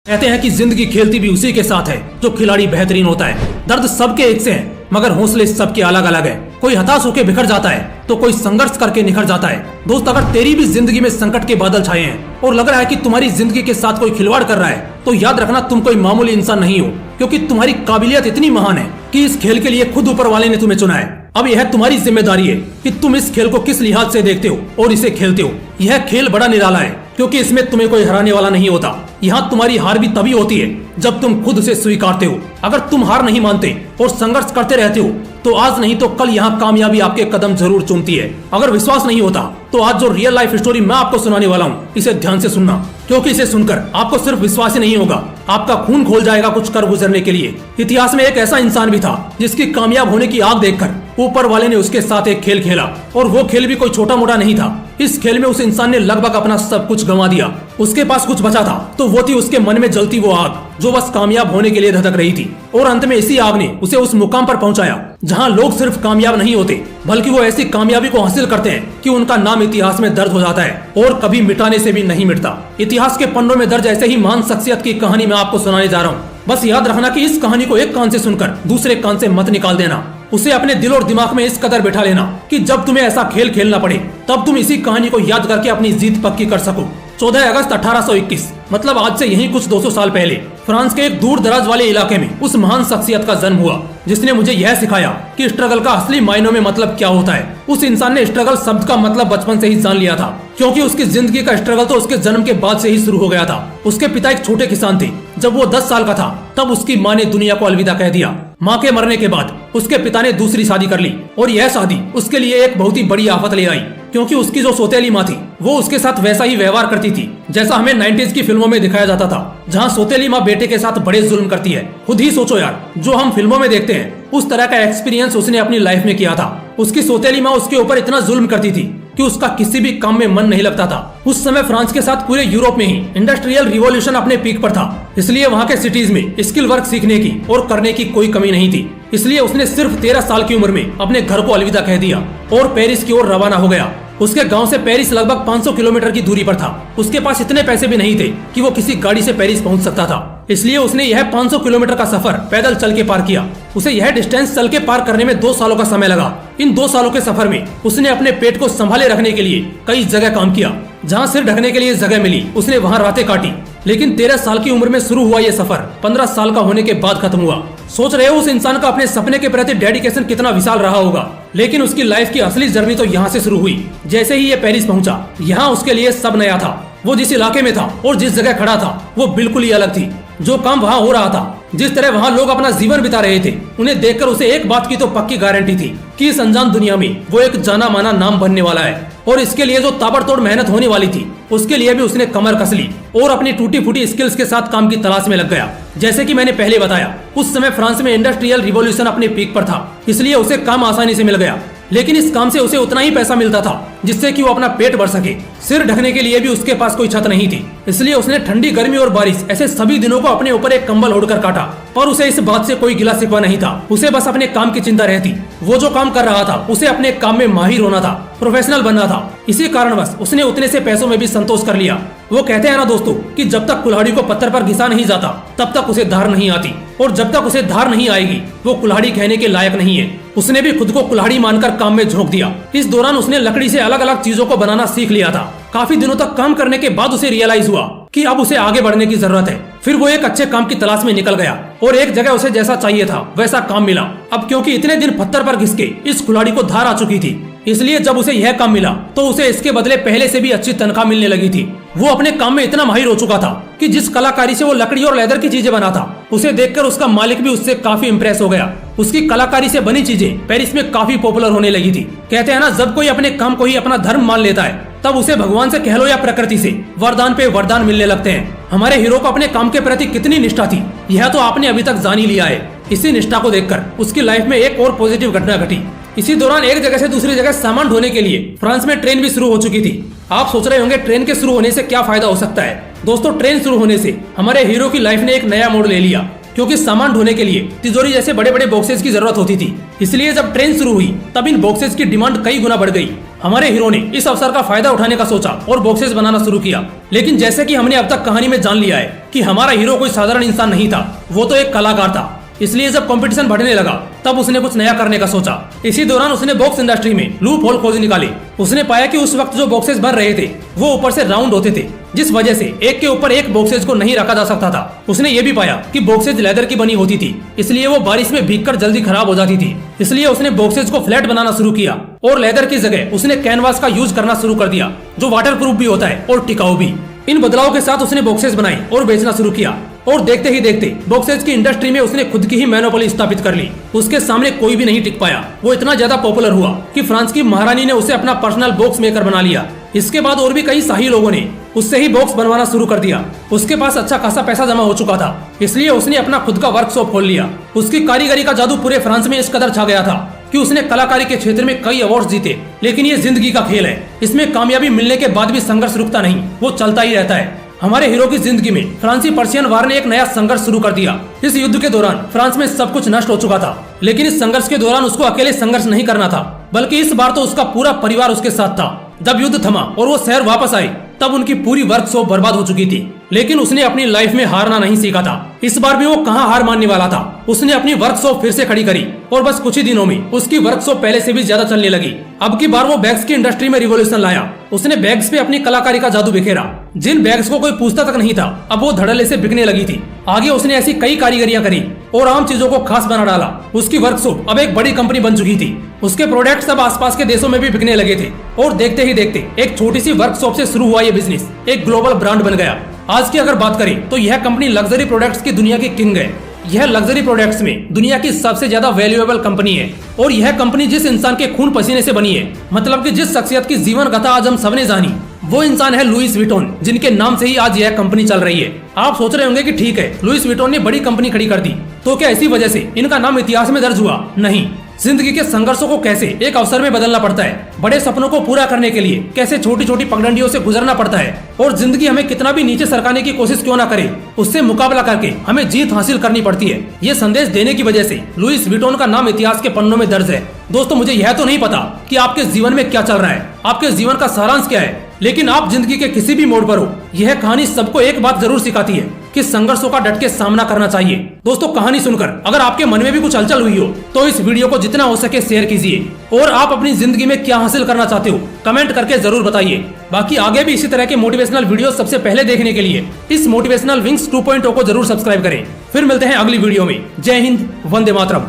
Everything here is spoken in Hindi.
कहते हैं कि जिंदगी खेलती भी उसी के साथ है जो खिलाड़ी बेहतरीन होता है। दर्द सबके एक से हैं, मगर हौसले सबके अलग अलग है। कोई हताश होकर बिखर जाता है तो कोई संघर्ष करके निखर जाता है। दोस्त, अगर तेरी भी जिंदगी में संकट के बादल छाए हैं और लग रहा है कि तुम्हारी जिंदगी के साथ कोई खिलवाड़ कर रहा है, तो याद रखना तुम कोई मामूली इंसान नहीं हो, क्योंकि तुम्हारी काबिलियत इतनी महान है कि इस खेल के लिए खुद ऊपर वाले ने तुम्हें चुना है। अब यह तुम्हारी जिम्मेदारी है कि तुम इस खेल को किस लिहाज से देखते हो और इसे खेलते हो। यह खेल बड़ा निराला है, क्योंकि इसमें तुम्हें कोई हराने वाला नहीं होता। यहाँ तुम्हारी हार भी तभी होती है जब तुम खुद उसे स्वीकारते हो। अगर तुम हार नहीं मानते और संघर्ष करते रहते हो तो आज नहीं तो कल यहाँ कामयाबी आपके कदम जरूर चूमती है। अगर विश्वास नहीं होता तो आज जो रियल लाइफ स्टोरी मैं आपको सुनाने वाला हूँ, इसे ध्यान से सुनना, क्योंकि इसे सुनकर आपको सिर्फ विश्वास ही नहीं होगा, आपका खून खोल जाएगा कुछ कर गुजरने के लिए। इतिहास में एक ऐसा इंसान भी था जिसकी कामयाब होने की आग देखकर ऊपर वाले ने उसके साथ एक खेल खेला, और वो खेल भी कोई छोटा मोटा नहीं था। इस खेल में उस इंसान ने लगभग अपना सब कुछ गंवा दिया। उसके पास कुछ बचा था तो वो थी उसके मन में जलती वो आग जो बस कामयाब होने के लिए धधक रही थी। और अंत में इसी आग ने उसे उस मुकाम पर पहुंचाया जहां लोग सिर्फ कामयाब नहीं होते, बल्कि वो ऐसी कामयाबी को हासिल करते हैं कि उनका नाम इतिहास में दर्ज हो जाता है और कभी मिटाने से भी नहीं मिटता। इतिहास के पन्नों में दर्ज ऐसे ही महान शख्सियत की कहानी मैं आपको सुनाने जा रहा हूँ। बस याद रखना कि इस कहानी को एक कान से सुनकर दूसरे कान से मत निकाल देना। उसे अपने दिल और दिमाग में इस कदर बिठा लेना कि जब तुम्हें ऐसा खेल खेलना पड़े तब तुम इसी कहानी को याद करके अपनी जीत पक्की कर सको। 14 अगस्त 1821, मतलब आज से यही कुछ 200 साल पहले, फ्रांस के एक दूर दराज वाले इलाके में उस महान शख्सियत का जन्म हुआ जिसने मुझे यह सिखाया कि स्ट्रगल का असली मायनों में मतलब क्या होता है। उस इंसान ने स्ट्रगल शब्द का मतलब बचपन से ही जान लिया था, क्योंकि उसकी जिंदगी का स्ट्रगल तो उसके जन्म के बाद से ही शुरू हो गया था। उसके पिता एक छोटे किसान थे। जब वो 10 साल का था तब उसकी माँ ने दुनिया को अलविदा कह दिया। माँ के मरने के बाद उसके पिता ने दूसरी शादी कर ली, और यह शादी उसके लिए एक बहुत ही बड़ी आफत ले आई, क्योंकि उसकी जो सौतेली माँ थी वो उसके साथ वैसा ही व्यवहार करती थी जैसा हमें 90s की फिल्मों में दिखाया जाता था, जहाँ सौतेली माँ बेटे के साथ बड़े जुल्म करती है। खुद ही सोचो यार, जो हम फिल्मों में देखते हैं उस तरह का एक्सपीरियंस उसने अपनी लाइफ में किया था। उसकी सौतेली माँ उसके ऊपर इतना जुल्म करती थी कि उसका किसी भी काम में मन नहीं लगता था। उस समय फ्रांस के साथ पूरे यूरोप में ही इंडस्ट्रियल रिवॉल्यूशन अपने पीक पर था, इसलिए वहाँ के सिटीज में स्किल वर्क सीखने की और करने की कोई कमी नहीं थी। इसलिए उसने सिर्फ 13 साल की उम्र में अपने घर को अलविदा कह दिया और पेरिस की ओर रवाना हो गया। उसके गांव से पेरिस लगभग 500 किलोमीटर की दूरी पर था। उसके पास इतने पैसे भी नहीं थे कि वो किसी गाड़ी से पेरिस पहुंच सकता था, इसलिए उसने यह 500 किलोमीटर का सफर पैदल चल के पार किया। उसे यह डिस्टेंस चल के पार करने में 2 सालों का समय लगा। इन 2 सालों के सफर में उसने अपने पेट को संभाले रखने के लिए कई जगह काम किया। जहाँ सिर ढकने के लिए जगह मिली उसने वहाँ रातें काटी। लेकिन 13 साल की उम्र में शुरू हुआ ये सफर 15 साल का होने के बाद खत्म हुआ। सोच रहे हो उस इंसान का अपने सपने के प्रति डेडिकेशन कितना विशाल रहा होगा। लेकिन उसकी लाइफ की असली जर्नी तो यहाँ से शुरू हुई। जैसे ही ये पेरिस पहुंचा, यहाँ उसके लिए सब नया था। वो जिस इलाके में था और जिस जगह खड़ा था वो बिल्कुल ही अलग थी। जो काम वहाँ हो रहा था, जिस तरह वहाँ लोग अपना जीवन बिता रहे थे, उन्हें देखकर उसे एक बात की तो पक्की गारंटी थी कि इस अनजान दुनिया में वो एक जाना माना नाम बनने वाला है। और इसके लिए जो ताबड़तोड़ मेहनत होने वाली थी उसके लिए भी उसने कमर कस ली और अपनी टूटी फूटी स्किल्स के साथ काम की तलाश में लग गया। जैसे कि मैंने पहले बताया, उस समय फ्रांस में इंडस्ट्रियल रिवॉल्यूशन अपने पीक पर था, इसलिए उसे काम आसानी से मिल गया। लेकिन इस काम से उसे उतना ही पैसा मिलता था जिससे कि वो अपना पेट भर सके। सिर ढकने के लिए भी उसके पास कोई छत नहीं थी, इसलिए उसने ठंडी, गर्मी और बारिश ऐसे सभी दिनों को अपने ऊपर एक कंबल ओढ़कर काटा। पर उसे इस बात से कोई गिला शिकवा नहीं था। उसे बस अपने काम की चिंता रहती। वो जो काम कर रहा था उसे अपने काम में माहिर होना था, प्रोफेशनल बनना था। इसी कारणवश उसने उतने से पैसों में भी संतोष कर लिया। वो कहते हैं ना दोस्तों कि जब तक कुल्हाड़ी को पत्थर पर घिसा नहीं जाता तब तक उसे धार नहीं आती, और जब तक उसे धार नहीं आएगी वो कुल्हाड़ी कहने के लायक नहीं है। उसने भी खुद को कुल्हाड़ी मानकर काम में झोंक दिया। इस दौरान उसने लकड़ी से अलग अलग चीजों को बनाना सीख लिया था। काफी दिनों तक काम करने के बाद उसे रियलाइज हुआ कि अब उसे आगे बढ़ने की जरूरत है। फिर वो एक अच्छे काम की तलाश में निकल गया और एक जगह उसे जैसा चाहिए था वैसा काम मिला। अब क्योंकि इतने दिन पत्थर पर घिस के इस कुल्हाड़ी को धार आ चुकी थी, इसलिए जब उसे यह काम मिला तो उसे इसके बदले पहले से भी अच्छी तनख्वाह मिलने लगी थी। वो अपने काम में इतना माहिर हो चुका था कि जिस कलाकारी से वो लकड़ी और लेदर की चीजें बनाता, उसे देखकर उसका मालिक भी उससे काफी इम्प्रेस हो गया। उसकी कलाकारी से बनी चीजें पेरिस में काफी पॉपुलर होने लगी थी। कहते हैं ना, जब कोई अपने काम को ही अपना धर्म मान लेता है तब उसे भगवान से कह लो या प्रकृति से वरदान पे वरदान मिलने लगते हैं। हमारे हीरो को अपने काम के प्रति कितनी निष्ठा थी यह तो आपने अभी तक जान ही लिया है। इसी निष्ठा को देखकर उसकी लाइफ में एक और पॉजिटिव घटना घटी। इसी दौरान एक जगह से दूसरी जगह सामान ढोने के लिए फ्रांस में ट्रेन भी शुरू हो चुकी थी। आप सोच रहे होंगे ट्रेन के शुरू होने से क्या फायदा हो सकता है। दोस्तों, ट्रेन शुरू होने से हमारे हीरो की लाइफ ने एक नया मोड़ ले लिया, क्योंकि सामान ढोने के लिए तिजोरी जैसे बड़े बड़े बॉक्सेस की जरूरत होती थी। इसलिए जब ट्रेन शुरू हुई तब इन बॉक्सेस की डिमांड कई गुना बढ़ गई। हमारे हीरो ने इस अवसर का फायदा उठाने का सोचा और बॉक्सेस बनाना शुरू किया। लेकिन जैसे कि हमने अब तक कहानी में जान लिया है कि हमारा हीरो कोई साधारण इंसान नहीं था, वो तो एक कलाकार था। इसलिए जब कंपटीशन बढ़ने लगा तब उसने कुछ नया करने का सोचा। इसी दौरान उसने बॉक्स इंडस्ट्री में लूप होल खोज निकाली। उसने पाया कि उस वक्त जो बॉक्सेस बन रहे थे वो ऊपर से राउंड होते थे, जिस वजह से एक के ऊपर एक बॉक्सेस को नहीं रखा जा सकता था। उसने ये भी पाया कि बॉक्सेस लेदर की बनी होती थी, इसलिए वो बारिश में भीगकर जल्दी खराब हो जाती थी। इसलिए उसने बॉक्सेस को फ्लैट बनाना शुरू किया और लेदर की जगह उसने कैनवास का यूज करना शुरू कर दिया, जो वाटर प्रूफ भी होता है और टिकाऊ भी। इन बदलाव के साथ उसने बॉक्सेस बनाई और बेचना शुरू किया और देखते ही देखते बॉक्सेस की इंडस्ट्री में उसने खुद की ही मोनोपोली स्थापित कर ली। उसके सामने कोई भी नहीं टिक पाया। वो इतना ज्यादा पॉपुलर हुआ कि फ्रांस की महारानी ने उसे अपना पर्सनल बॉक्स मेकर बना लिया। इसके बाद और भी कई शाही लोगों ने उससे ही बॉक्स बनवाना शुरू कर दिया। उसके पास अच्छा खासा पैसा जमा हो चुका था, इसलिए उसने अपना खुद का वर्कशॉप खोल लिया। उसकी कारीगरी का जादू पूरे फ्रांस में इस कदर छा गया था कि उसने कलाकारी के क्षेत्र में कई अवार्ड जीते। लेकिन ये जिंदगी का खेल है, इसमें कामयाबी मिलने के बाद भी संघर्ष रुकता नहीं, वो चलता ही रहता है। हमारे हीरो की जिंदगी में फ्रांसी पर्शियन वार ने एक नया संघर्ष शुरू कर दिया। इस युद्ध के दौरान फ्रांस में सब कुछ नष्ट हो चुका था, लेकिन इस संघर्ष के दौरान उसको अकेले संघर्ष नहीं करना था, बल्कि इस बार तो उसका पूरा परिवार उसके साथ था। जब युद्ध थमा और वो शहर वापस आई तब उनकी पूरी वर्कशॉप बर्बाद हो चुकी थी। लेकिन उसने अपनी लाइफ में हारना नहीं सीखा था। इस बार भी वो कहां हार मानने वाला था। उसने अपनी वर्कशॉप फिर से खड़ी करी और बस कुछ ही दिनों में उसकी वर्कशॉप पहले से भी ज्यादा चलने लगी। अब की बार वो बैग्स की इंडस्ट्री में रिवॉल्यूशन लाया। उसने बैग्स पे अपनी कलाकारी का जादू बिखेरा। जिन बैग्स को कोई पूछता तक नहीं था, अब वो धड़ल्ले से बिकने लगी थी। आगे उसने ऐसी कई कारीगरियां करी और आम चीजों को खास बना डाला। उसकी वर्कशॉप अब एक बड़ी कंपनी बन चुकी थी। उसके प्रोडक्ट्स अब आसपास के देशों में भी बिकने लगे थे और देखते ही देखते एक छोटी सी वर्कशॉप से शुरू हुआ ये बिजनेस एक ग्लोबल ब्रांड बन गया। आज की अगर बात करें तो यह कंपनी लग्जरी प्रोडक्ट्स की दुनिया की किंग है। यह लग्जरी प्रोडक्ट्स में दुनिया की सबसे ज्यादा वैल्यूएबल कंपनी है और यह कंपनी जिस इंसान के खून पसीने से बनी है, मतलब कि जिस शख्सियत की जीवन गाथा आज हम सबने जानी, वो इंसान है लुइस विटॉन, जिनके नाम से ही आज यह कंपनी चल रही है। आप सोच रहे होंगे कि ठीक है, लुइस विटॉन ने बड़ी कंपनी खड़ी कर दी, तो क्या इसी वजह से इनका नाम इतिहास में दर्ज हुआ? नहीं। जिंदगी के संघर्षों को कैसे एक अवसर में बदलना पड़ता है, बड़े सपनों को पूरा करने के लिए कैसे छोटी छोटी पगडंडियों से गुजरना पड़ता है, और जिंदगी हमें कितना भी नीचे सरकाने की कोशिश क्यों ना करे, उससे मुकाबला करके हमें जीत हासिल करनी पड़ती है। ये संदेश देने की वजह से लुइस विटॉन का नाम इतिहास के पन्नों में दर्ज है। दोस्तों, मुझे यह तो नहीं पता कि आपके जीवन में क्या चल रहा है, आपके जीवन का सारांश क्या है, लेकिन आप जिंदगी के किसी भी मोड़ पर हो, यह कहानी सबको एक बात जरूर सिखाती है कि संघर्षों का डट के सामना करना चाहिए। दोस्तों, कहानी सुनकर अगर आपके मन में भी कुछ हलचल हुई हो तो इस वीडियो को जितना हो सके शेयर कीजिए और आप अपनी जिंदगी में क्या हासिल करना चाहते हो कमेंट करके जरूर बताइए। बाकी आगे भी इसी तरह के मोटिवेशनल वीडियो सबसे पहले देखने के लिए इस मोटिवेशनल विंग्स 2.0 को जरूर सब्सक्राइब करें। फिर मिलते हैं अगली वीडियो में। जय हिंद, वंदे मातरम।